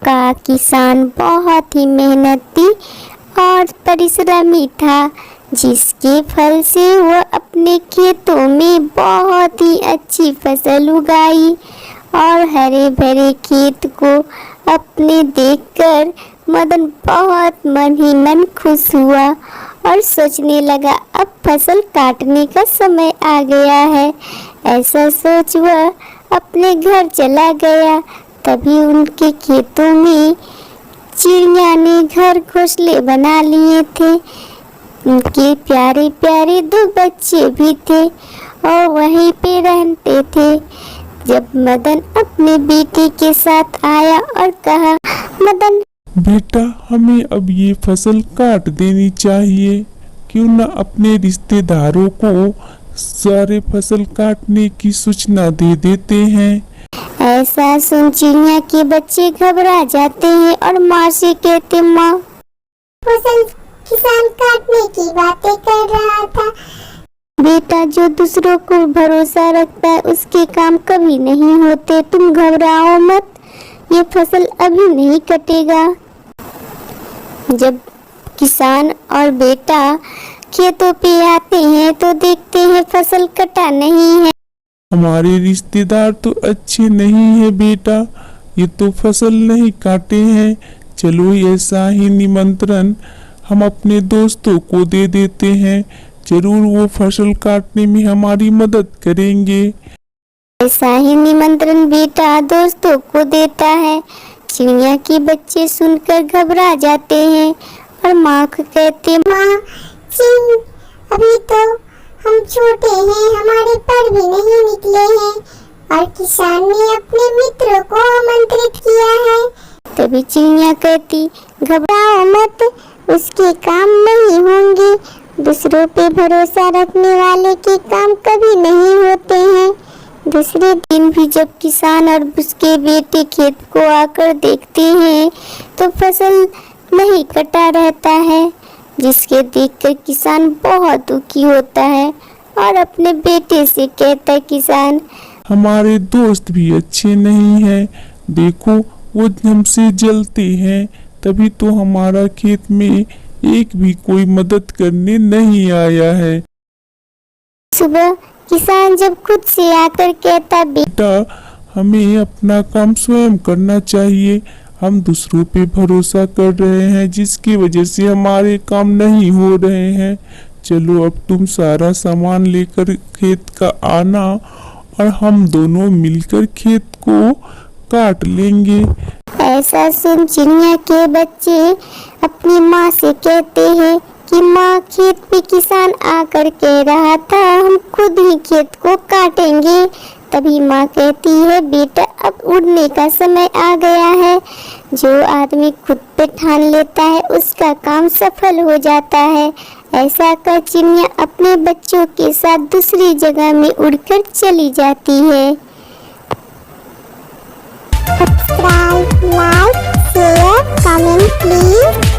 का किसान बहुत ही मेहनती और परिश्रमी था, जिसके फल से वह अपने खेतों में बहुत ही अच्छी फसल उगाई और हरे भरे खेत को अपने देखकर मदन बहुत मन ही मन खुश हुआ और सोचने लगा, अब फसल काटने का समय आ गया है। ऐसा सोच वह अपने घर चला गया। तभी उनके खेतों में चिड़िया ने घर घोंसले बना लिए थे। उनके प्यारे प्यारे 2 बच्चे भी थे और वहीं पे रहते थे। जब मदन अपने बेटे के साथ आया और कहा, मदन बेटा, हमें अब ये फसल काट देनी चाहिए। क्यों न अपने रिश्तेदारों को सारे फसल काटने की सूचना दे देते हैं। ऐसा सुन चिड़िया के बच्चे घबरा जाते हैं और माँ से कहते, माँ, फसल किसान काटने की बातें कर रहा था। बेटा, जो दूसरों को भरोसा रखता है उसके काम कभी नहीं होते। तुम घबराओ मत, ये फसल अभी नहीं कटेगा। जब किसान और बेटा खेतों पे आते हैं तो देखते हैं फसल कटा नहीं है। हमारे रिश्तेदार तो अच्छे नहीं है बेटा, ये तो फसल नहीं काटे हैं। चलो ऐसा ही निमंत्रण हम अपने दोस्तों को दे देते हैं, जरूर वो फसल काटने में हमारी मदद करेंगे। ऐसा ही निमंत्रण बेटा दोस्तों को देता है। चिड़िया के बच्चे सुनकर घबरा जाते हैं और माँ को कहते, माँ जी, अभी तो हम छोटे हैं, हमारे पर भी नहीं निकले हैं और किसान ने अपने मित्रों को आमंत्रित किया है। तभी चिड़िया कहती, घबराओ मत, उसके काम नहीं होंगे। दूसरों पे भरोसा रखने वाले के काम कभी नहीं होते हैं। दूसरे दिन भी जब किसान और उसके बेटे खेत को आकर देखते हैं तो फसल नहीं कटा रहता है, जिसके देखकर किसान बहुत दुखी होता है और अपने बेटे से कहता है, किसान, हमारे दोस्त भी अच्छे नहीं हैं, देखो वो हमसे जलते हैं, तभी तो हमारा खेत में एक भी कोई मदद करने नहीं आया है। सुबह किसान जब खुद से आकर कहता, बेटा, हमें अपना काम स्वयं करना चाहिए। हम दूसरों पे भरोसा कर रहे हैं, जिसकी वजह से हमारे काम नहीं हो रहे हैं। चलो अब तुम सारा सामान लेकर खेत का आना और हम दोनों मिलकर खेत को काट लेंगे। ऐसा सुन चिड़िया के बच्चे अपनी माँ से कहते हैं कि माँ, खेत पे किसान आकर कह रहा था हम खुद ही खेत को काटेंगे। तभी माँ कहती है, बेटा, अब उड़ने का समय आ गया है। जो आदमी खुद पे ठान लेता है उसका काम सफल हो जाता है। ऐसा कर चिड़िया अपने बच्चों के साथ दूसरी जगह में उड़कर चली जाती है। Subscribe, like, share, comment please.